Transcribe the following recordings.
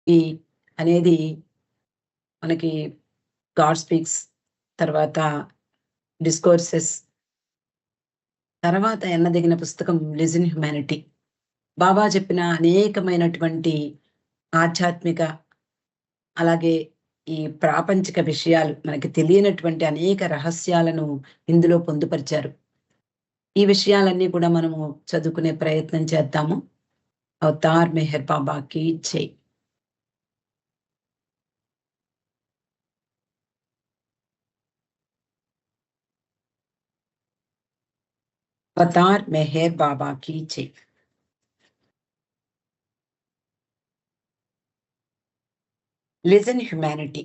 ఈ అనేది మనకి గాడ్ స్పీక్స్, తర్వాత డిస్కోర్సెస్, తర్వాత ఎన్నదగిన పుస్తకం లిజ్ ఇన్ హ్యుమానిటీ. బాబా చెప్పిన అనేకమైనటువంటి ఆధ్యాత్మిక, అలాగే ఈ ప్రాపంచిక విషయాలు, మనకి తెలియనటువంటి అనేక రహస్యాలను ఇందులో పొందుపరిచారు. ఈ విషయాలన్నీ కూడా మనము చదువుకునే ప్రయత్నం చేద్దాము. అవతార్ మెహర్ బాబాకి జై. అవతార్ మెహర్ బాబాకి జై. లిజన్ హ్యుమానిటీ,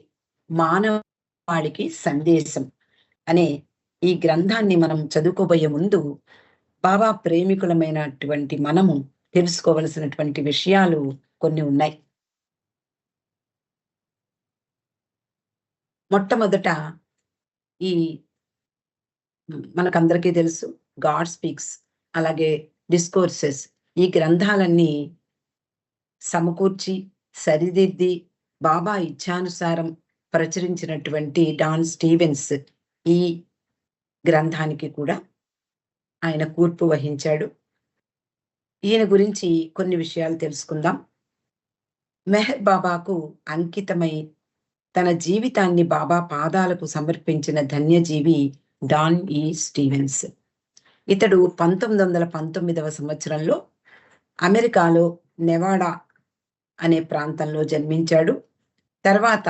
మానవాళికి సందేశం అనే ఈ గ్రంథాన్ని మనం చదువుకోబోయే ముందు బాబా ప్రేమికులమైనటువంటి మనము తెలుసుకోవలసినటువంటి విషయాలు కొన్ని ఉన్నాయి. మొట్టమొదట ఈ మనకందరికీ తెలుసు గాడ్ స్పీక్స్, అలాగే డిస్కోర్సెస్, ఈ గ్రంథాలన్నీ సమకూర్చి సరిదిద్ది బాబా ఇచ్ఛానుసారం ప్రచురించినటువంటి డాన్ స్టీవెన్స్ ఈ గ్రంథానికి కూడా ఆయన కూర్పు వహించాడు. ఈయన గురించి కొన్ని విషయాలు తెలుసుకుందాం. మెహర్ బాబాకు అంకితమై తన జీవితాన్ని బాబా పాదాలకు సమర్పించిన ధన్యజీవి డాన్ ఈ స్టీవెన్స్. ఇతడు 1919వ సంవత్సరంలో అమెరికాలో నెవాడా అనే ప్రాంతంలో జన్మించాడు. తర్వాత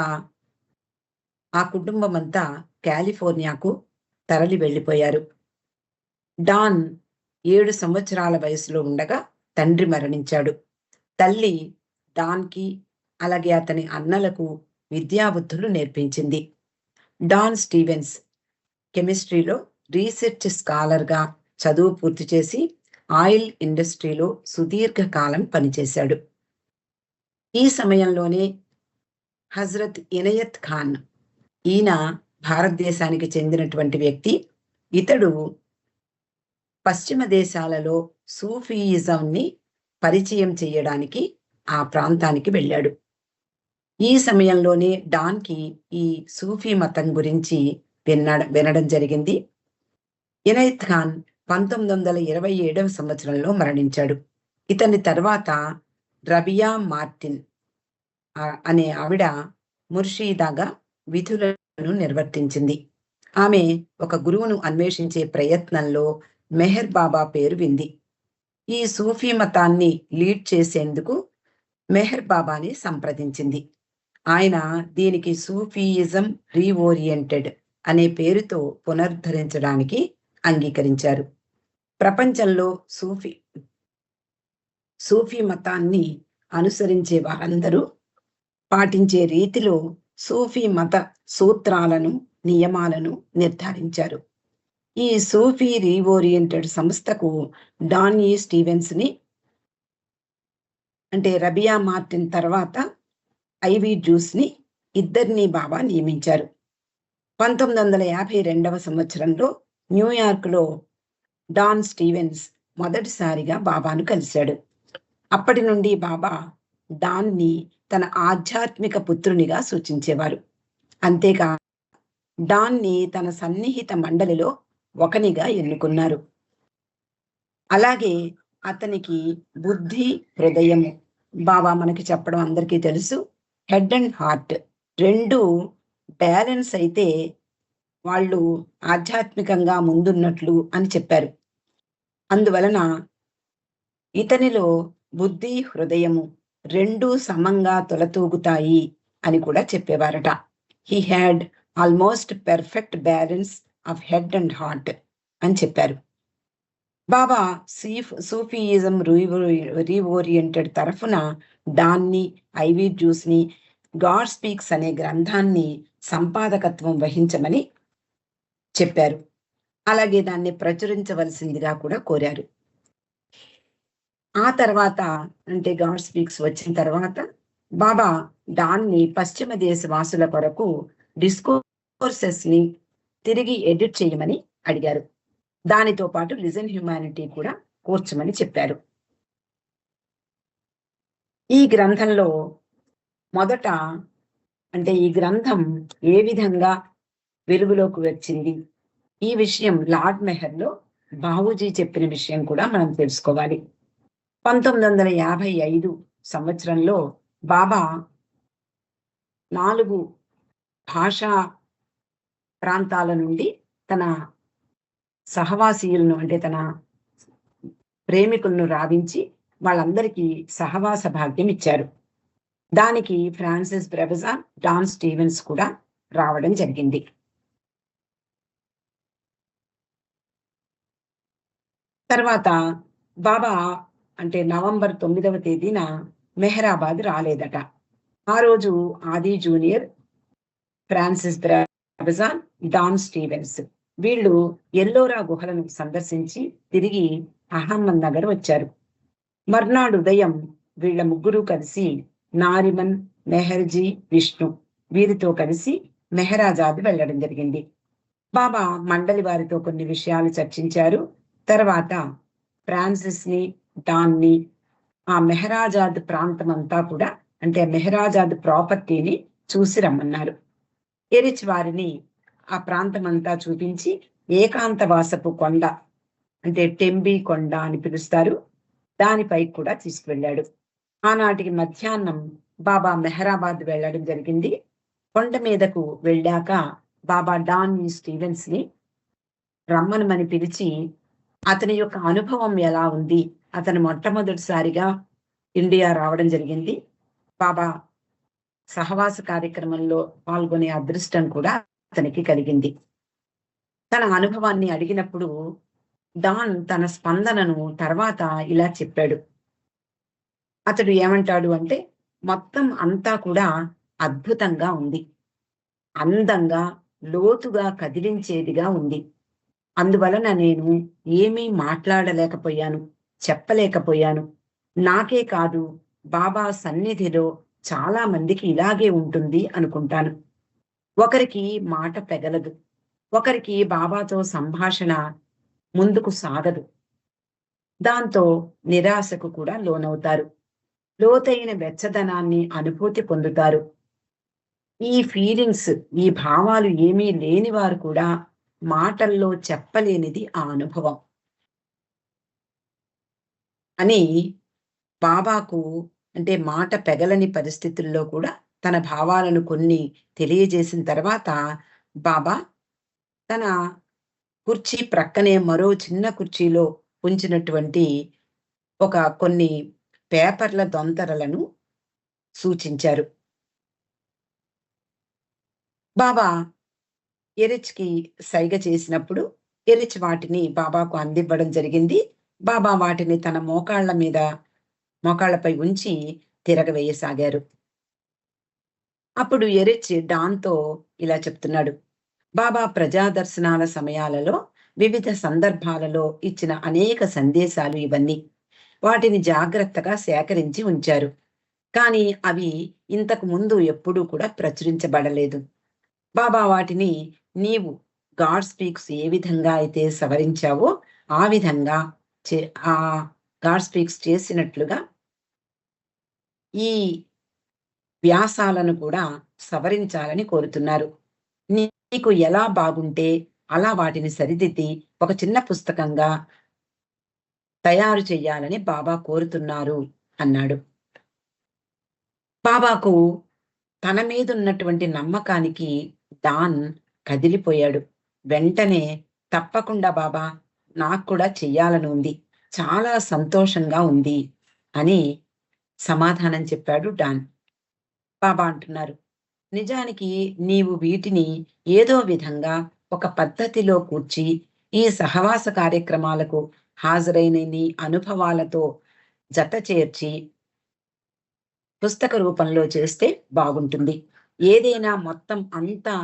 ఆ కుటుంబం అంతా కాలిఫోర్నియాకు తరలి వెళ్ళిపోయారు. డాన్ 7 సంవత్సరాల వయసులో ఉండగా తండ్రి మరణించాడు. తల్లి డాన్కి, అలాగే అతని అన్నలకు విద్యాబుద్ధులు నేర్పించింది. డాన్ స్టీవెన్స్ కెమిస్ట్రీలో రీసెర్చ్ స్కాలర్గా చదువు పూర్తి చేసి ఆయిల్ ఇండస్ట్రీలో సుదీర్ఘకాలం పనిచేశాడు. ఈ సమయంలోనే హజరత్ ఇనయత్ ఖాన్, ఈయన భారతదేశానికి చెందినటువంటి వ్యక్తి. ఇతడు పశ్చిమ దేశాలలో సూఫీయిజంని పరిచయం చేయడానికి ఆ ప్రాంతానికి వెళ్ళాడు. ఈ సమయంలోనే డాన్కి ఈ సూఫీ మతం గురించి వినడం జరిగింది. ఇనయత్ ఖాన్ 1927వ సంవత్సరంలో మరణించాడు. ఇతని తర్వాత రబియా మార్టిన్ అనే ఆవిడ ముర్షీదాగా విధులను నిర్వర్తించింది. ఆమె ఒక గురువును అన్వేషించే ప్రయత్నంలో మెహర్ బాబా పేరు వింది. ఈ సూఫీ మతాన్ని లీడ్ చేసేందుకు మెహర్ బాబాని సంప్రదించింది. ఆయన దీనికి సూఫీయిజం రీఓరియంటెడ్ అనే పేరుతో పునరుద్ధరించడానికి అంగీకరించారు. ప్రపంచంలో సూఫీ మతాన్ని అనుసరించే వారందరూ పాటించే రీతిలో సూఫీ మత సూత్రాలను, నియమాలను నిర్ధారించారు. ఈ సూఫీ రీఓరియంటెడ్ సంస్థకు డాన్ ఈ స్టీవెన్స్ ని, అంటే రబియా మార్టిన్ తర్వాత ఐవీ జ్యూస్ ని, ఇద్దరిని బాబా నియమించారు. 1952వ సంవత్సరంలో న్యూయార్క్ లో డాన్ స్టీవెన్స్ మొదటిసారిగా బాబాను కలిశాడు. అప్పటి నుండి బాబా డాన్ ని తన ఆధ్యాత్మిక పుత్రునిగా సూచించేవారు. అంతేకా డాన్ ని తన సన్నిహిత మండలిలో ఒకనిగా ఎన్నుకున్నారు. అలాగే అతనికి బుద్ధి, హృదయము, బాబా మనకి చెప్పడం అందరికీ తెలుసు, హెడ్ అండ్ హార్ట్ రెండు బ్యాలెన్స్ అయితే వాళ్ళు ఆధ్యాత్మికంగా ముందున్నట్లు అని చెప్పారు. అందువలన ఇతనిలో బుద్ధి, హృదయము రెండు సమంగా తొలతూగుతాయి అని కూడా చెప్పేవారట. He had almost perfect balance of head and heart అని చెప్పారు. బాబా సూఫీయిజం రీఓరియంటెడ్ తరఫున డాన్ని, ఐవీ జ్యూస్ ని, గాడ్ స్పీక్స్ అనే గ్రంథాన్ని సంపాదకత్వం వహించమని చెప్పారు. అలాగే దాన్ని ప్రచురించవలసిందిగా కూడా కోరారు. ఆ తర్వాత, అంటే గాడ్ స్పీక్స్ వచ్చిన తర్వాత బాబా డాన్ని పశ్చిమ దేశ వాసుల కొరకు డిస్కోర్సెస్ ని తిరిగి ఎడిట్ చేయమని అడిగారు. దానితో పాటు లిజన్ హ్యుమానిటీ కూడా కూర్చమని చెప్పారు. ఈ గ్రంథంలో మొదట అంటే ఈ గ్రంథం ఏ విధంగా వెలుగులోకి వచ్చింది, ఈ విషయం లార్డ్ మెహర్‌లో బావూజీ చెప్పిన విషయం కూడా మనం తెలుసుకోవాలి. 1955 సంవత్సరంలో బాబా 4 భాషా ప్రాంతాల నుండి తన సహవాసీయులను అంటే తన ప్రేమికులను రావించి వాళ్ళందరికీ సహవాస భాగ్యం ఇచ్చారు. దానికి ఫ్రాన్సిస్ బ్రెబెజాన్, డాన్ స్టీవెన్స్ కూడా రావడం జరిగింది. తర్వాత బాబా అంటే నవంబర్ 9వ తేదీన మెహరాబాద్ రాలేదట. ఆ రోజు ఆది జూనియర్, ఫ్రాన్సిస్ బ్రెబెజాన్, డాన్ స్టీవెన్స్ వీళ్ళు ఎల్లోరా గుహలను సందర్శించి తిరిగి అహ్మద్ నగర్ వచ్చారు. మర్నాడు ఉదయం వీళ్ళ ముగ్గురు కలిసి నారిమన్, మెహర్జీ, విష్ణు వీరితో కలిసి మెహరాజాద్ వెళ్ళడం జరిగింది. బాబా మండలి వారితో కొన్ని విషయాలు చర్చించారు. తర్వాత ఫ్రాన్సిస్ ని, డాన్ ని ఆ మెహరాజాద్ ప్రాంతం అంతా కూడా అంటే మెహరాజాద్ ప్రాపర్టీని చూసి రమ్మన్నారు. ఎరిచ్ వారిని ఆ ప్రాంతం అంతా చూపించి ఏకాంతవాసపు కొండ అంటే టెంబీ కొండ అని పిలుస్తారు, దానిపై కూడా తీసుకువెళ్ళాడు. ఆనాటికి మధ్యాహ్నం బాబా మెహరాబాద్ వెళ్ళడం జరిగింది. కొండ మీదకు వెళ్ళాక బాబా డాన్ స్టీవెన్స్ ని రమ్మనమని పిలిచి అతని యొక్క అనుభవం ఎలా ఉంది, అతను మొట్టమొదటిసారిగా ఇండియా రావడం జరిగింది, బాబా సహవాస కార్యక్రమంలో పాల్గొనే అదృష్టం కూడా అతనికి కలిగింది. తన అనుభవాన్ని అడిగినప్పుడు డాన్ తన స్పందనను తర్వాత ఇలా చెప్పాడు. అతడు ఏమంటాడు అంటే, మొత్తం అంతా కూడా అద్భుతంగా ఉంది, అందంగా, లోతుగా కదిలించేదిగా ఉంది. అందువలన నేను ఏమీ మాట్లాడలేకపోయాను, చెప్పలేకపోయాను. నాకే కాదు, బాబా సన్నిధిలో చాలా మందికి ఇలాగే ఉంటుంది అనుకుంటాను. ఒకరికి మాట పెగలదు, ఒకరికి బాబాతో సంభాషణ ముందుకు సాగదు. దాంతో నిరాశకు కూడా లోనవుతారు. లోతైన వెచ్చదనాన్ని అనుభూతి పొందుతారు. ఈ ఫీలింగ్స్, ఈ భావాలు ఏమీ లేని వారు కూడా మాటల్లో చెప్పలేనిది ఆ అనుభవం అని బాబాకు అంటే మాట పెగలని పరిస్థితుల్లో కూడా తన భావాలను కొన్ని తెలియజేసిన తర్వాత బాబా తన కుర్చీ ప్రక్కనే మరో చిన్న కుర్చీలో ఉంచినటువంటి ఒక కొన్ని పేపర్ల దొంతరలను సూచించారు. బాబా ఎరిచ్‌కి సైగ చేసినప్పుడు ఎరిచ్ వాటిని బాబాకు అందివ్వడం జరిగింది. బాబా వాటిని తన మోకాళ్ళపై ఉంచి తిరగవేయసాగారు. అప్పుడు ఎరిచ్ డాన్‌తో ఇలా చెప్తున్నాడు. బాబా ప్రజా దర్శనాల సమయాలలో వివిధ సందర్భాలలో ఇచ్చిన అనేక సందేశాలు ఇవన్నీ. వాటిని జాగ్రత్తగా సేకరించి ఉంచారు. కానీ అవి ఇంతకు ముందు ఎప్పుడూ కూడా ప్రచురించబడలేదు. బాబా వాటిని నీవు గాడ్ స్పీక్స్ ఏ విధంగా అయితే సవరించావో ఆ విధంగా ఆ గాడ్ స్పీక్స్ చేసినట్లుగా ఈ వ్యాసాలను కూడా సవరించాలని కోరుతున్నారు. నీకు ఎలా బాగుంటే అలా వాటిని సరిదిద్ది ఒక చిన్న పుస్తకంగా తయారు చెయ్యాలని బాబా కోరుతున్నారు అన్నాడు. బాబాకు తన మీదున్నటువంటి నమ్మకానికి డాన్ కదిలిపోయాడు. వెంటనే తప్పకుండా బాబా, నాకు కూడా చెయ్యాలని ఉంది, చాలా సంతోషంగా ఉంది అని సమాధానం చెప్పాడు డాన్. బాబా అంటున్నారు, నిజానికి నీవు వీటిని ఏదో విధంగా ఒక పద్ధతిలో కూర్చి ఈ సహవాస కార్యక్రమాలకు హాజరైన నీ అనుభవాలతో జత చేర్చి పుస్తక రూపంలో చేస్తే బాగుంటుంది. ఏదైనా మొత్తం అంతా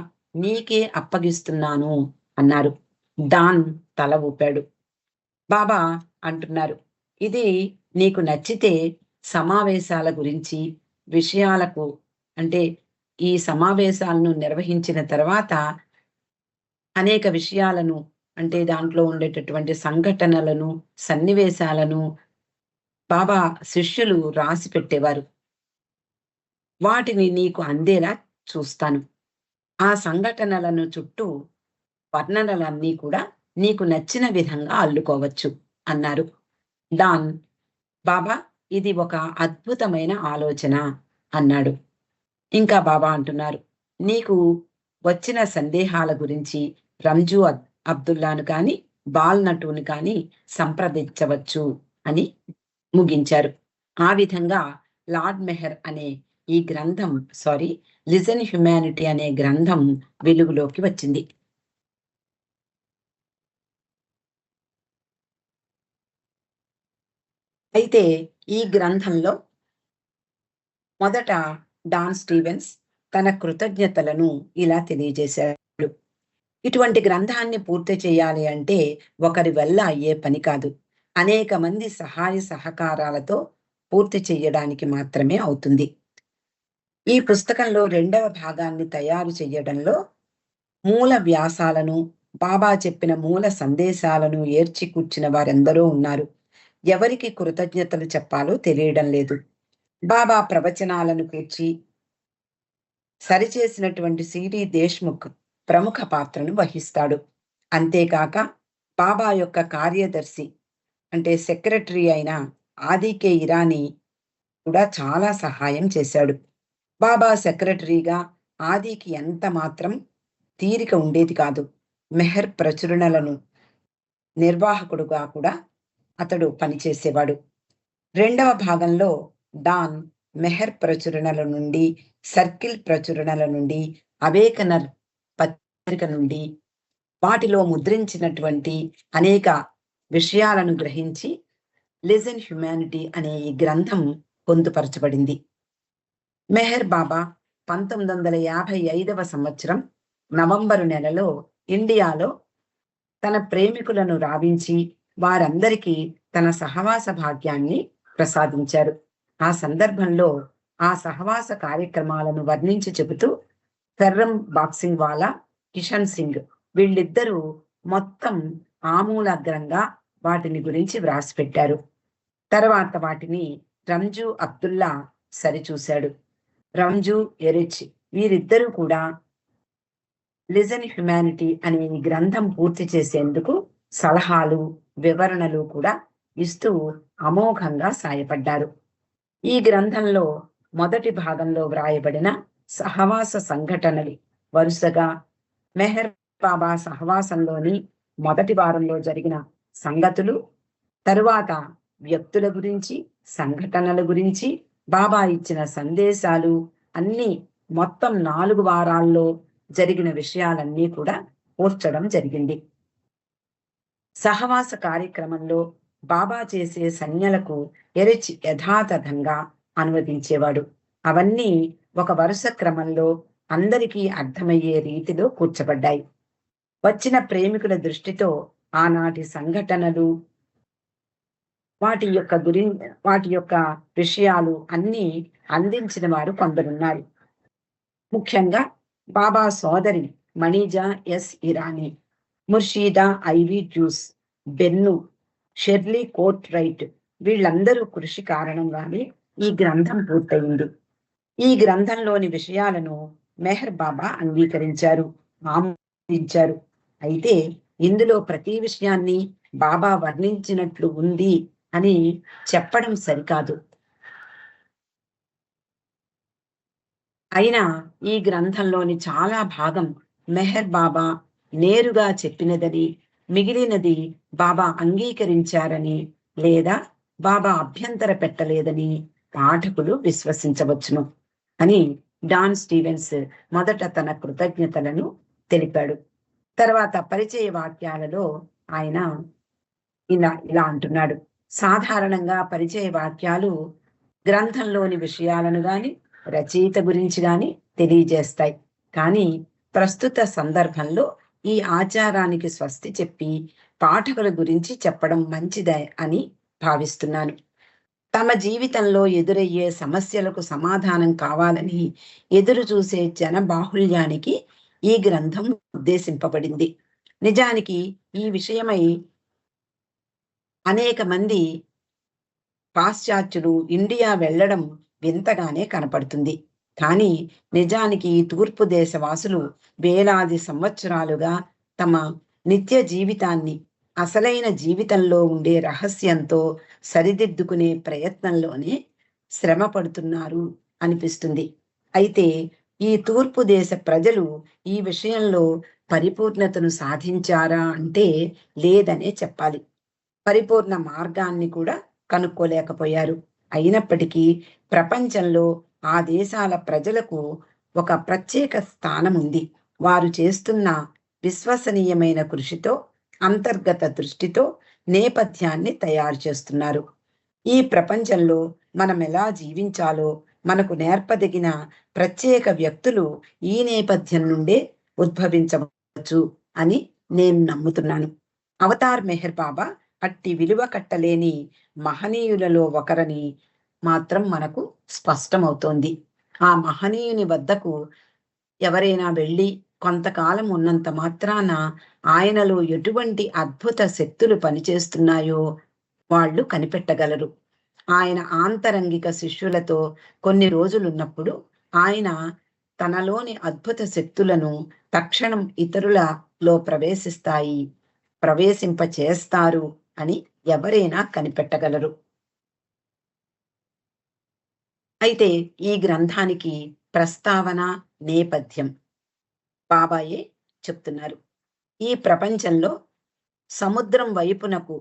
నీకే అప్పగిస్తున్నాను అన్నారు. డాన్ తల ఊపాడు. బాబా అంటున్నారు, ఇది నీకు నచ్చితే సమావేశాల గురించి విషయాలకు అంటే ఈ సమావేశాలను నిర్వహించిన తర్వాత అనేక విషయాలను అంటే దాంట్లో ఉండేటటువంటి సంఘటనలను, సన్నివేశాలను బాబా శిష్యులు రాసి పెట్టేవారు. వాటిని నీకు అందేలా చూస్తాను. ఆ సంఘటనలను చుట్టూ వర్ణనలన్నీ కూడా నీకు నచ్చిన విధంగా అల్లుకోవచ్చు అన్నారు. డాన్, బాబా, ఇది ఒక అద్భుతమైన ఆలోచన అన్నాడు. ఇంకా బాబా అంటున్నారు, నీకు వచ్చిన సందేహాల గురించి రంజు అబ్దుల్లాను కానీ బాల్ నటుని కానీ సంప్రదించవచ్చు అని ముగించారు. ఆ విధంగా లార్డ్ మెహర్ అనే ఈ గ్రంథం, లిజన్ హ్యుమానిటీ అనే గ్రంథం వెలుగులోకి వచ్చింది. అయితే ఈ గ్రంథంలో మొదట డాన్ స్టీవెన్స్ తన కృతజ్ఞతలను ఇలా తెలియజేశాడు. ఇటువంటి గ్రంథాన్ని పూర్తి చేయాలి అంటే ఒకరి వల్ల అయ్యే పని కాదు. అనేక మంది సహాయ సహకారాలతో పూర్తి చేయడానికి మాత్రమే అవుతుంది. ఈ పుస్తకంలో 2వ భాగాన్ని తయారు చేయడంలో మూల వ్యాసాలను, బాబా చెప్పిన మూల సందేశాలను ఏర్చి కూర్చిన వారెందరో ఉన్నారు. ఎవరికి కృతజ్ఞతలు చెప్పాలో తెలియడం లేదు. బాబా ప్రవచనాలను కూర్చి సరిచేసినటువంటి సిడి దేశ్ముఖ్ ప్రముఖ పాత్రను వహిస్తాడు. అంతేకాక బాబా యొక్క కార్యదర్శి అంటే సెక్రటరీ అయిన ఆదికే ఇరానీ కూడా చాలా సహాయం చేశాడు. బాబా సెక్రటరీగా ఆదికి ఎంత మాత్రం తీరిక ఉండేది కాదు. మెహర్ ప్రచురణలను నిర్వాహకుడుగా కూడా అతడు పనిచేసేవాడు. 2వ భాగంలో డాన్ మెహర్ ప్రచురణల నుండి, సర్కిల్ ప్రచురణల నుండి, అవేకనర్ పత్రిక నుండి వాటిలో ముద్రించినటువంటి అనేక విషయాలను గ్రహించి లిజన్ హ్యుమానిటీ అనే ఈ గ్రంథం పొందుపరచబడింది. మెహర్ బాబా 1955వ సంవత్సరం నవంబరు నెలలో ఇండియాలో తన ప్రేమికులను రావించి వారందరికీ తన సహవాస భాగ్యాన్ని ప్రసాదించారు. ఆ సందర్భంలో ఆ సహవాస కార్యక్రమాలను వర్ణించి చెబుతూ ఫెర్రం బాక్సింగ్ వాలా, కిషన్ సింగ్ వీళ్ళిద్దరూ మొత్తం ఆమూలాగ్రంగా వాటిని గురించి వ్రాసిపెట్టారు. తర్వాత వాటిని రంజు అబ్దుల్లా సరిచూశాడు. రంజు ఎరిచ్ వీరిద్దరూ కూడా లిజన్ హ్యుమానిటీ అనే ఈ గ్రంథం పూర్తి చేసేందుకు సలహాలు, వివరణలు కూడా ఇస్తూ అమోఘంగా సాయపడ్డారు. ఈ గ్రంథంలో మొదటి భాగంలో వ్రాయబడిన సహవాస సంఘటనలు వరుసగా మెహర్ బాబా సహవాసంలోని మొదటి వారంలో జరిగిన సంగతులు, తరువాత వ్యక్తుల గురించి, సంఘటనల గురించి, బాబా ఇచ్చిన సందేశాలు అన్నీ మొత్తం 4 వారాల్లో జరిగిన విషయాలన్నీ కూడా కూర్చడం జరిగింది. సహవాస కార్యక్రమంలో బాబా చేసే సంజ్ఞలకు ఎరిచి యథాతథంగా అనువదించేవాడు. అవన్నీ ఒక వరుస క్రమంలో అందరికీ అర్థమయ్యే రీతిలో కూర్చబడ్డాయి. వచ్చిన ప్రేమికుల దృష్టితో ఆనాటి సంఘటనలు, వాటి యొక్క విషయాలు అన్నీ అందించిన వారు కొందరున్నారు. ముఖ్యంగా బాబా సోదరి మణిజా yes Irani, ముర్షీదా IV juice, బెన్ను, Shirley court right వీళ్ళందరూ కృషి కారణంగానే ఈ గ్రంథం పూర్తయింది. ఈ గ్రంథంలోని విషయాలను మెహర్ బాబా అంగీకరించారు, ఆమోదించారు. అయితే ఇందులో ప్రతి విషయాన్ని బాబా వర్ణించినట్లు ఉంది అని చెప్పడం సరికాదు. అయినా ఈ గ్రంథంలోని చాలా భాగం మెహర్ బాబా నేరుగా చెప్పినదని, మిగిలినది బాబా అంగీకరించారని లేదా బాబా అభ్యంతర పెట్టలేదని పాఠకులు విశ్వసించవచ్చును అని డాన్ స్టీవెన్స్ మొదట తన కృతజ్ఞతలను తెలిపాడు. తర్వాత పరిచయ వాక్యాలలో ఆయన ఇలా అంటున్నాడు. సాధారణంగా పరిచయ వాక్యాలు గ్రంథంలోని విషయాలను గాని, రచయిత గురించి గాని తెలియజేస్తాయి. కానీ ప్రస్తుత సందర్భంలో ఈ ఆచారానికి స్వస్తి చెప్పి పాఠకుల గురించి చెప్పడం మంచిదే అని భావిస్తున్నాను. తమ జీవితంలో ఎదురయ్యే సమస్యలకు సమాధానం కావాలని ఎదురు చూసే జన బాహుళ్యానికి ఈ గ్రంథం ఉద్దేశింపబడింది. నిజానికి ఈ విషయమై అనేక మంది పాశ్చాత్యులు ఇండియా వెళ్ళడం వింతగానే కనపడుతుంది. కానీ నిజానికి ఈ తూర్పు దేశవాసులు వేలాది సంవత్సరాలుగా తమ నిత్య జీవితాన్ని అసలైన జీవితంలో ఉండే రహస్యంతో సరిదిద్దుకునే ప్రయత్నంలోనే శ్రమ పడుతున్నారు అనిపిస్తుంది. అయితే ఈ తూర్పు దేశ ప్రజలు ఈ విషయంలో పరిపూర్ణతను సాధించారా అంటే లేదనే చెప్పాలి. పరిపూర్ణ మార్గాన్ని కూడా కనుక్కోలేకపోయారు. అయినప్పటికీ ప్రపంచంలో ఆ దేశాల ప్రజలకు ఒక ప్రత్యేక స్థానం ఉంది. వారు చేస్తున్న విశ్వసనీయమైన కృషితో, అంతర్గత దృష్టితో నేపథ్యాన్ని తయారు చేస్తున్నారు. ఈ ప్రపంచంలో మనం ఎలా జీవించాలో మనకు నేర్పదగిన ప్రత్యేక వ్యక్తులు ఈ నేపథ్యం నుండే ఉద్భవించవచ్చు అని నేను నమ్ముతున్నాను. అవతార్ మెహర్ బాబా అట్టి విలువ కట్టలేని మహనీయులలో ఒకరని మాత్రం మనకు స్పష్టమవుతోంది. ఆ మహనీయుని వద్దకు ఎవరైనా వెళ్ళి కొంతకాలం ఉన్నంత మాత్రాన ఆయనలో ఎటువంటి అద్భుత శక్తులు పనిచేస్తున్నాయో వాళ్ళు కనిపెట్టగలరు. ఆయన ఆంతరంగిక శిష్యులతో కొన్ని రోజులున్నప్పుడు ఆయన తనలోని అద్భుత శక్తులను తక్షణం ఇతరులలో ప్రవేశింపచేస్తారు అని ఎవరైనా కనిపెట్టగలరు. అయితే ఈ గ్రంథానికి ప్రస్తావన, నేపథ్యం బాబాయే చెప్తున్నారు. ఈ ప్రపంచంలో సముద్రం వైపునకు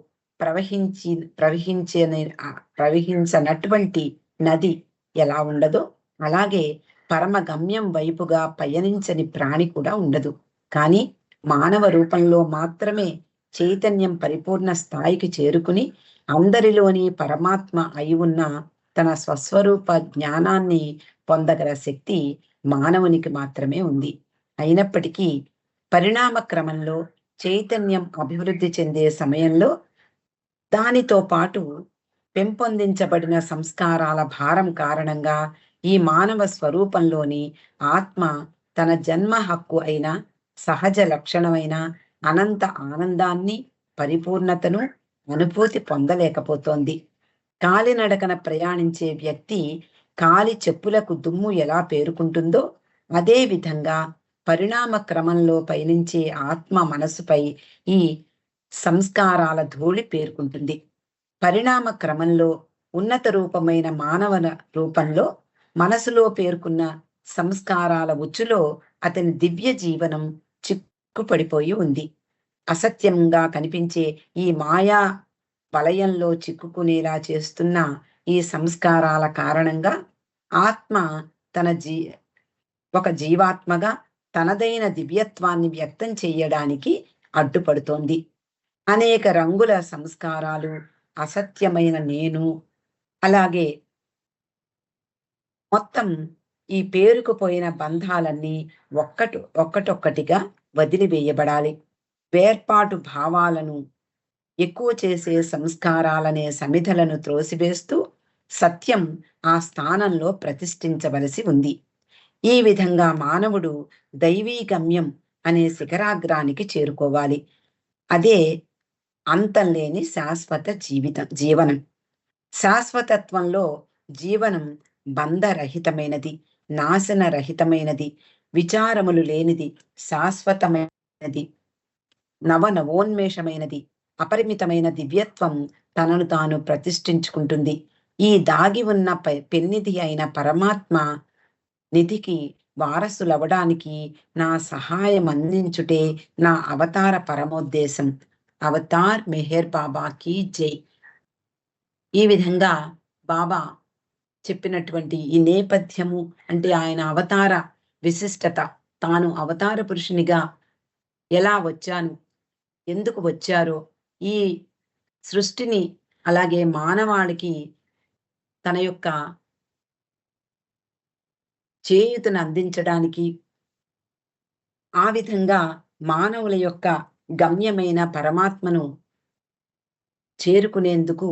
ప్రవహించనటువంటి నది ఎలా ఉండదో అలాగే పరమ గమ్యం వైపుగా పయనించని ప్రాణి కూడా ఉండదు. కానీ మానవ రూపంలో మాత్రమే చైతన్యం పరిపూర్ణ స్థాయికి చేరుకుని అందరిలోని పరమాత్మ అయి ఉన్న తన స్వస్వరూప జ్ఞానాన్ని పొందగల శక్తి మానవునికి మాత్రమే ఉంది. అయినప్పటికీ పరిణామ క్రమంలో చైతన్యం అభివృద్ధి చెందే సమయంలో దానితో పాటు పెంపొందించబడిన సంస్కారాల భారం కారణంగా ఈ మానవ స్వరూపంలోని ఆత్మ తన జన్మ హక్కు అయిన సహజ లక్షణమైన అనంత ఆనందాన్ని, పరిపూర్ణతను అనుభూతి పొందలేకపోతోంది. కాలినడకన ప్రయాణించే వ్యక్తి కాలి చెప్పులకు దుమ్ము ఎలా పేరుకుంటుందో అదే విధంగా పరిణామ క్రమంలో పయనించే ఆత్మ మనసుపై ఈ సంస్కారాల ధూళి పేరుకుంటుంది. పరిణామ క్రమంలో ఉన్నత రూపమైన మానవ రూపంలో మనసులో పేర్కొన్న సంస్కారాల ఉచ్చులో అతని దివ్య జీవనం చిక్కుపడిపోయి ఉంది. అసత్యంగా కనిపించే ఈ మాయా వలయంలో చిక్కుకునేలా చేస్తున్న ఈ సంస్కారాల కారణంగా ఆత్మ తన ఒక జీవాత్మగా తనదైన దివ్యత్వాన్ని వ్యక్తం చేయడానికి అడ్డుపడుతోంది. అనేక రంగుల సంస్కారాలు, అసత్యమైన నేను, అలాగే మొత్తం ఈ పేరుకుపోయిన బంధాలన్నీ ఒక్కటొక్కటిగా వదిలివేయబడాలి. వేర్పాటు భావాలను ఎక్కువ చేసే సంస్కారాలనే సమిధలను త్రోసివేస్తూ సత్యం ఆ స్థానంలో ప్రతిష్ఠించవలసి ఉంది. ఈ విధంగా మానవుడు దైవీ గమ్యం అనే శిఖరాగ్రానికి చేరుకోవాలి. అదే అంతం లేని శాశ్వత జీవనం. శాశ్వతత్వంలో జీవనం బంధరహితమైనది, నాశనరహితమైనది, విచారములు లేనిది, శాశ్వతమైనది, నవోన్మేషమైనది, అపరిమితమైన దివ్యత్వం తనను తాను ప్రతిష్ఠించుకుంటుంది. ఈ దాగి ఉన్న పెన్నిధి అయిన పరమాత్మ నిధికి వారసులవడానికి నా సహాయం అందించుటే నా అవతార పరమోద్దేశం. అవతార్ మెహర్ బాబాకి జై. ఈ విధంగా బాబా చెప్పినటువంటి ఈ నేపథ్యము అంటే ఆయన అవతార విశిష్టత, తాను అవతార పురుషునిగా ఎలా వచ్చాను, ఎందుకు వచ్చారో, ఈ సృష్టిని అలాగే మానవాళికి తన యొక్క చేయూతను అందించడానికి, ఆ విధంగా మానవుల యొక్క గమ్యమైన పరమాత్మను చేరుకునేందుకు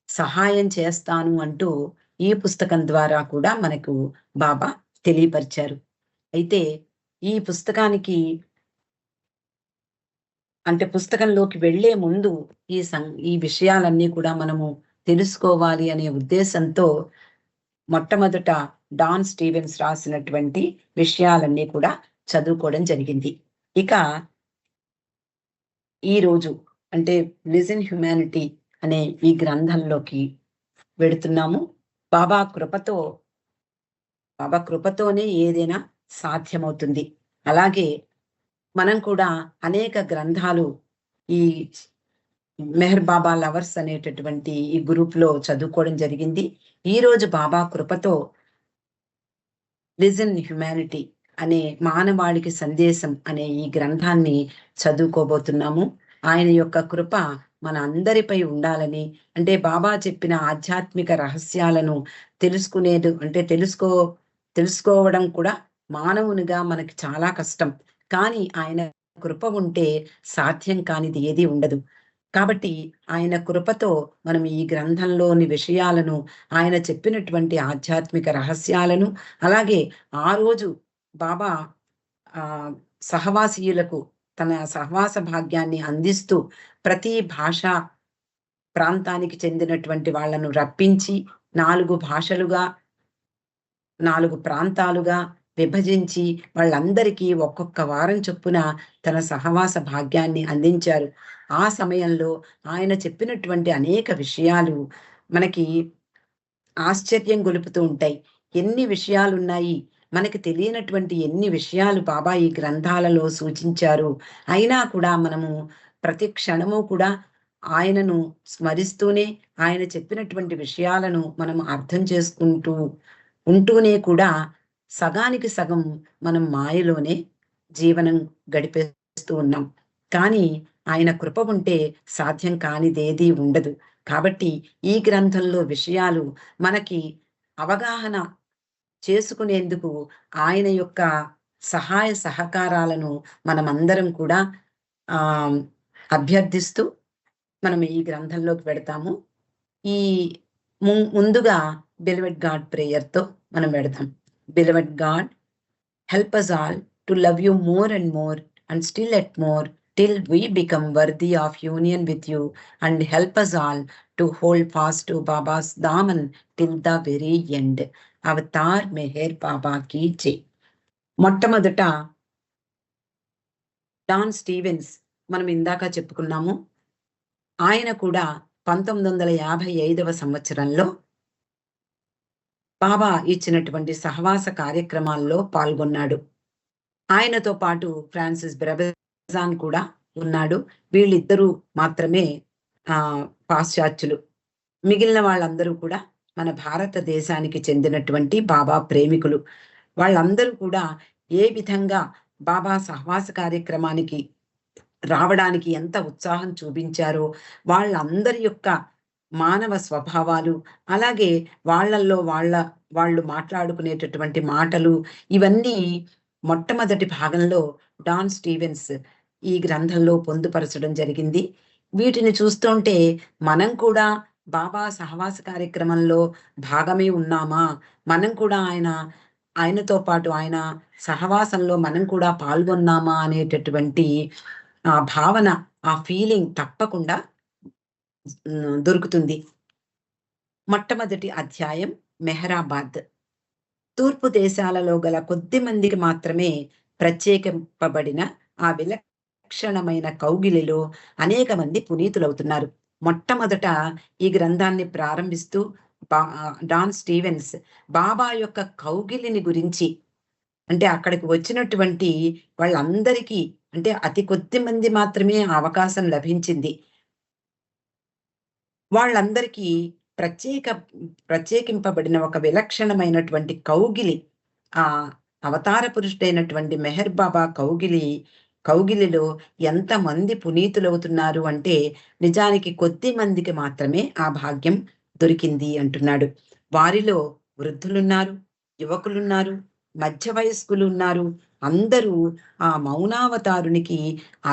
సహాయం చేస్తాను అంటూ ఈ పుస్తకం ద్వారా కూడా మనకు బాబా తెలియపరిచారు. అయితే ఈ పుస్తకానికి అంటే పుస్తకంలోకి వెళ్లే ముందు ఈ విషయాలన్నీ కూడా మనము తెలుసుకోవాలి అనే ఉద్దేశంతో మొట్టమొదట డాన్ స్టీవెన్స్ రాసినటువంటి విషయాలన్నీ కూడా చదువుకోవడం జరిగింది. ఇక ఈ రోజు అంటే లిజన్ హ్యుమానిటీ అనే ఈ గ్రంథంలోకి వెడుతున్నాము. బాబా కృపతోనే ఏదైనా సాధ్యమవుతుంది. అలాగే మనం కూడా అనేక గ్రంథాలు ఈ మెహర్ బాబా లవర్స్ అనేటటువంటి ఈ గ్రూప్ లో చదువుకోవడం జరిగింది. ఈ రోజు బాబా కృపతో లిజన్ హ్యుమానిటీ అనే మానవాళికి సందేశం అనే ఈ గ్రంథాన్ని చదువుకోబోతున్నాము. ఆయన యొక్క కృప మన అందరిపై ఉండాలని, అంటే బాబా చెప్పిన ఆధ్యాత్మిక రహస్యాలను తెలుసుకోవడం కూడా మానవునిగా మనకి చాలా కష్టం. కానీ ఆయన కృప ఉంటే సాధ్యం కానిది ఏది ఉండదు. కాబట్టి ఆయన కృపతో మనం ఈ గ్రంథంలోని విషయాలను, ఆయన చెప్పినటువంటి ఆధ్యాత్మిక రహస్యాలను, అలాగే ఆ రోజు బాబా ఆ సహవాసీయులకు తన సహవాస భాగ్యాన్ని అందిస్తూ ప్రతి భాషా ప్రాంతానికి చెందినటువంటి వాళ్ళను రప్పించి 4 భాషలుగా 4 ప్రాంతాలుగా విభజించి వాళ్ళందరికీ ఒక్కొక్క వారం చొప్పున తన సహవాస భాగ్యాన్ని అందించారు. ఆ సమయంలో ఆయన చెప్పినటువంటి అనేక విషయాలు మనకి ఆశ్చర్యం గొలుపుతూ ఉంటాయి. ఎన్ని విషయాలున్నాయి, మనకి తెలియనటువంటి ఎన్ని విషయాలు బాబా ఈ గ్రంథాలలో సూచించారు. అయినా కూడా మనము ప్రతి క్షణము కూడా ఆయనను స్మరిస్తూనే, ఆయన చెప్పినటువంటి విషయాలను మనం అర్థం చేసుకుంటూ ఉంటూనే కూడా సగానికి సగం మనం మాయలోనే జీవనం గడిపేస్తూ ఉన్నాం. కానీ ఆయన కృప ఉంటే సాధ్యం కానిదేదీ ఉండదు. కాబట్టి ఈ గ్రంథంలో విషయాలు మనకి అవగాహన చేసుకునేందుకు ఆయన యొక్క సహాయ సహకారాలను మనమందరం కూడా ఆ అభ్యర్థిస్తూ మనం ఈ గ్రంథంలోకి పెడతాము. ఈ ముందుగా బిలవెడ్ గాడ్ ప్రేయర్తో మనం పెడతాం. Beloved God, help us all to love you more and more and still at more till we become worthy of union with you, and help us all to hold fast to Baba's daman till the very end. Avatar Meher Baba కీ జై. మొట్టమొదట don Stevens మనం ఇందాక చెప్పుకున్నాము. ఆయన కూడా 1955వ సంవత్సరంలో బాబా ఇచ్చినటువంటి సహవాస కార్యక్రమాల్లో పాల్గొన్నాడు. ఆయనతో పాటు ఫ్రాన్సిస్ బ్రెబెజాన్ కూడా ఉన్నాడు. వీళ్ళిద్దరూ మాత్రమే పాశ్చాత్యులు. మిగిలిన వాళ్ళందరూ కూడా మన భారతదేశానికి చెందినటువంటి బాబా ప్రేమికులు. వాళ్ళందరూ కూడా ఏ విధంగా బాబా సహవాస కార్యక్రమానికి రావడానికి ఎంత ఉత్సాహం చూపించారో, వాళ్ళందరి యొక్క మానవ స్వభావాలు, అలాగే వాళ్ళల్లో వాళ్ళు మాట్లాడుకునేటటువంటి మాటలు, ఇవన్నీ మొట్టమొదటి భాగంలో డాన్ స్టీవెన్స్ ఈ గ్రంథంలో పొందుపరచడం జరిగింది. వీటిని చూస్తుంటే మనం కూడా బాబా సహవాస కార్యక్రమంలో భాగమే ఉన్నామా, మనం కూడా ఆయనతో పాటు ఆయన సహవాసంలో మనం కూడా పాల్గొన్నామా అనేటటువంటి ఆ భావన, ఆ ఫీలింగ్ తప్పకుండా దొరుకుతుంది. మొట్టమొదటి అధ్యాయం మెహరాబాద్. తూర్పు దేశాలలో గల కొద్ది మందికి మాత్రమే ప్రత్యేకింపబడిన ఆ విలక్షణమైన కౌగిలిలో అనేక మంది పునీతులవుతున్నారు. మొట్టమొదట ఈ గ్రంథాన్ని ప్రారంభిస్తూ డాన్ స్టీవెన్స్ బాబా యొక్క కౌగిలిని గురించి, అంటే అక్కడికి వచ్చినటువంటి వాళ్ళందరికీ, అంటే అతి కొద్ది మంది మాత్రమే అవకాశం లభించింది. వాళ్ళందరికీ ప్రత్యేకింపబడిన ఒక విలక్షణమైనటువంటి కౌగిలి, ఆ అవతార పురుషుడైనటువంటి మెహర్ బాబా కౌగిలిలో ఎంతమంది పునీతులవుతున్నారు అంటే నిజానికి కొద్ది మందికి మాత్రమే ఆ భాగ్యం దొరికింది అంటున్నాడు. వారిలో వృద్ధులున్నారు, యువకులున్నారు, మధ్య వయస్కులు ఉన్నారు. అందరూ ఆ మౌనావతారునికి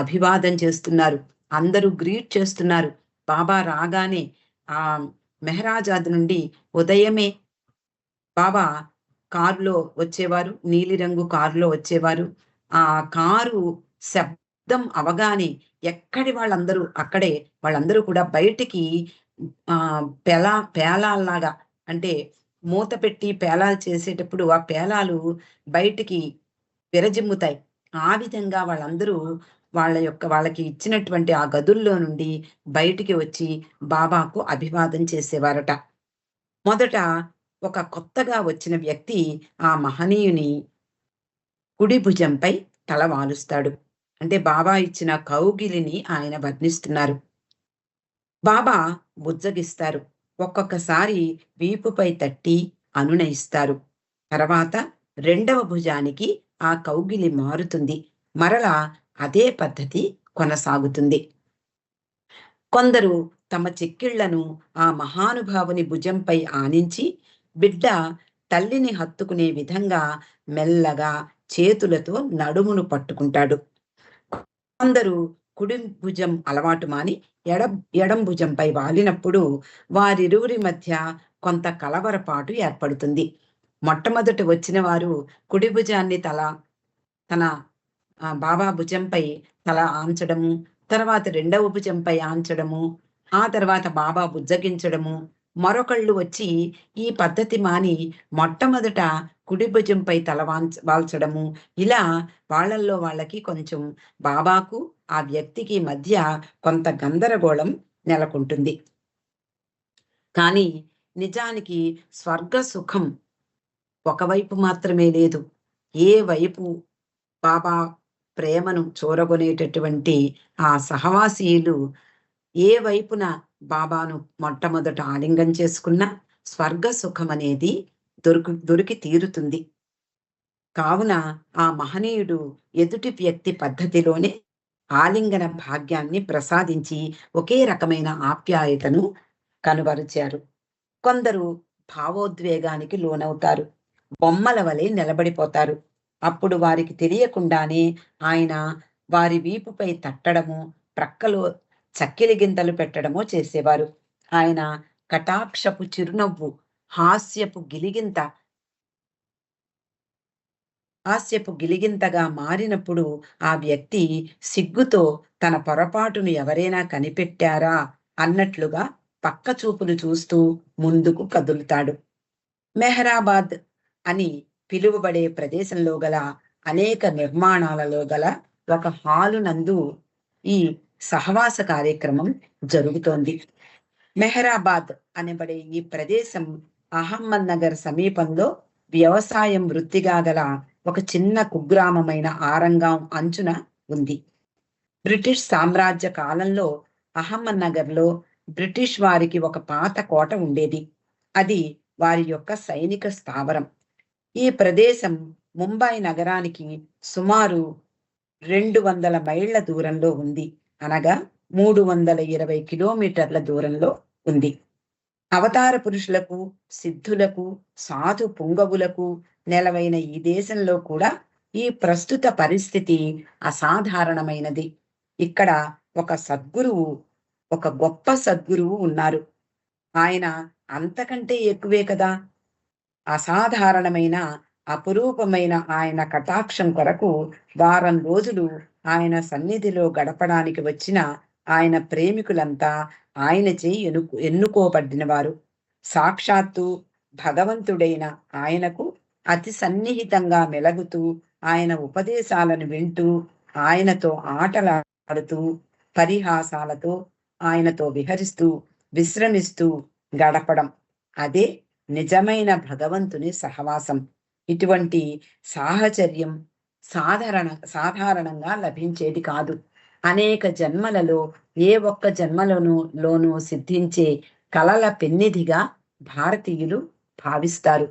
అభివాదం చేస్తున్నారు, అందరూ గ్రీట్ చేస్తున్నారు. బాబా రాగానే ఆ మెహరాజాద్ నుండి ఉదయమే బాబా కారులో వచ్చేవారు, నీలిరంగు కారులో వచ్చేవారు. ఆ కారు శబ్దం అవగానే ఎక్కడి వాళ్ళందరూ అక్కడే, వాళ్ళందరూ కూడా బయటికి పేలాల్లాగా, అంటే మూత పెట్టి పేలాలు చేసేటప్పుడు ఆ పేలాలు బయటికి విరజిమ్ముతాయి. ఆ విధంగా వాళ్ళందరూ వాళ్ళకి ఇచ్చినటువంటి ఆ గదుల్లో నుండి బయటికి వచ్చి బాబాకు అభివాదం చేసేవారట. మొదట ఒక కొత్తగా వచ్చిన వ్యక్తి ఆ మహనీయుని కుడి భుజంపై తల వాలుస్తాడు. అంటే బాబా ఇచ్చిన కౌగిలిని ఆయన వర్ణిస్తున్నారు. బాబా బుజ్జగిస్తారు. ఒక్కొక్కసారి వీపుపై తట్టి అనునయిస్తారు. తర్వాత రెండవ భుజానికి ఆ కౌగిలి మారుతుంది. మరలా అదే పద్ధతి కొనసాగుతుంది. కొందరు తమ చెక్కిళ్లను ఆ మహానుభావుని భుజంపై ఆనించి బిడ్డ తల్లిని హత్తుకునే విధంగా మెల్లగా చేతులతో నడుమును పట్టుకుంటాడు. కొందరు కుడి భుజం అలవాటు మాని ఎడం భుజంపై వాలినప్పుడు వారిరువురి మధ్య కొంత కలవరపాటు ఏర్పడుతుంది. మొట్టమొదట వచ్చిన వారు కుడి భుజాన్ని తన బాబా భుజంపై తల ఆంచడము, తర్వాత రెండవ భుజంపై ఆంచడము, ఆ తర్వాత బాబా బుజ్జగించడము, మరొకళ్ళు వచ్చి ఈ పద్ధతి మాని మొట్టమొదట కుడి భుజంపై తల వాల్చడము, ఇలా వాళ్ళల్లో వాళ్ళకి కొంచెం బాబాకు ఆ వ్యక్తికి మధ్య కొంత గందరగోళం నెలకొంటుంది. కానీ నిజానికి స్వర్గ సుఖం ఒకవైపు మాత్రమే లేదు. ఏ వైపు బాబా ప్రేమను చూరగొనేటటువంటి ఆ సహవాసీయులు ఏ వైపున బాబాను మొట్టమొదట ఆలింగనం చేసుకున్నా స్వర్గ సుఖం అనేది దొరికి తీరుతుంది. కావున ఆ మహనీయుడు ఎదుటి వ్యక్తి పద్ధతిలోనే ఆలింగన భాగ్యాన్ని ప్రసాదించి ఒకే రకమైన ఆప్యాయతను కనుబరిచారు. కొందరు భావోద్వేగానికి లోనవుతారు. బొమ్మల వలె నిలబడిపోతారు. అప్పుడు వారికి తెలియకుండానే ఆయన వారి వీపుపై తట్టడము, ప్రక్కలో చక్కెలి గింతలు పెట్టడమో చేసేవారు. ఆయన కటాక్షపు చిరునవ్వు, హాస్యపు గిలిగింత హాస్యపు గిలిగింతగా మారినప్పుడు ఆ వ్యక్తి సిగ్గుతో తన పొరపాటును ఎవరైనా కనిపెట్టారా అన్నట్లుగా పక్క చూపులు చూస్తూ ముందుకు కదులుతాడు. మెహరాబాద్ అని పిలువబడే ప్రదేశంలో గల అనేక నిర్మాణాలలో గల ఒక హాలు నందు ఈ సహవాస కార్యక్రమం జరుగుతోంది. మెహరాబాద్ అనబడే ఈ ప్రదేశం అహమ్మద్ నగర్ సమీపంలో వ్యవసాయం వృత్తిగా గల ఒక చిన్న కుగ్రామమైన ఆరంగాం అంచున ఉంది. బ్రిటిష్ సామ్రాజ్య కాలంలో అహమ్మద్ నగర్లో బ్రిటిష్ వారికి ఒక పాత కోట ఉండేది. అది వారి యొక్క సైనిక స్థావరం. ఈ ప్రదేశం ముంబై నగరానికి సుమారు 200 మైళ్ళ దూరంలో ఉంది. అనగా 320 కిలోమీటర్ల దూరంలో ఉంది. అవతార పురుషులకు, సిద్ధులకు, సాధు పుంగవులకు నెలవైన ఈ దేశంలో కూడా ఈ ప్రస్తుత పరిస్థితి అసాధారణమైనది. ఇక్కడ ఒక సద్గురువు, ఒక గొప్ప సద్గురువు ఉన్నారు. ఆయన అంతకంటే ఎక్కువే కదా. అసాధారణమైన, అపురూపమైన ఆయన కటాక్షం కొరకు వారం రోజులు ఆయన సన్నిధిలో గడపడానికి వచ్చిన ఆయన ప్రేమికులంతా ఆయనచే ఎన్నుకోబడినవారు. సాక్షాత్తు భగవంతుడైన ఆయనకు అతి సన్నిహితంగా మెలగుతూ, ఆయన ఉపదేశాలను వింటూ, ఆయనతో ఆటలాడుతూ, పరిహాసాలతో ఆయనతో విహరిస్తూ, విశ్రమిస్తూ గడపడం, అదే నిజమైన భగవంతుని సహవాసం. ఇటువంటి సాహచర్యం సాధారణంగా లభించేది కాదు. అనేక జన్మలలో ఏ ఒక్క జన్మలోనూ సిద్ధించే కలల పెన్నిధిగా భారతీయులు భావిస్తారు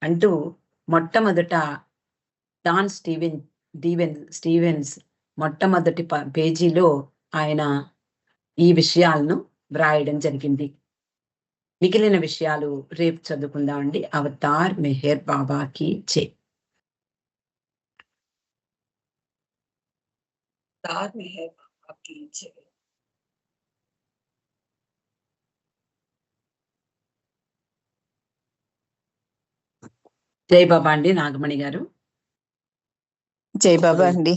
అంటూ మొట్టమొదట స్టీవెన్స్ మొట్టమొదటి పేజీలో ఆయన ఈ విషయాలను వ్రాయడం జరిగింది. మిగిలిన విషయాలు రేపు చదువుకుందామండి. అవతార్ మెహర్ బాబాకి జై. అవతార్ మెహర్ బాబాకి జై. జై బాబా అండి. నాగమణి గారు. జై బాబా అండి.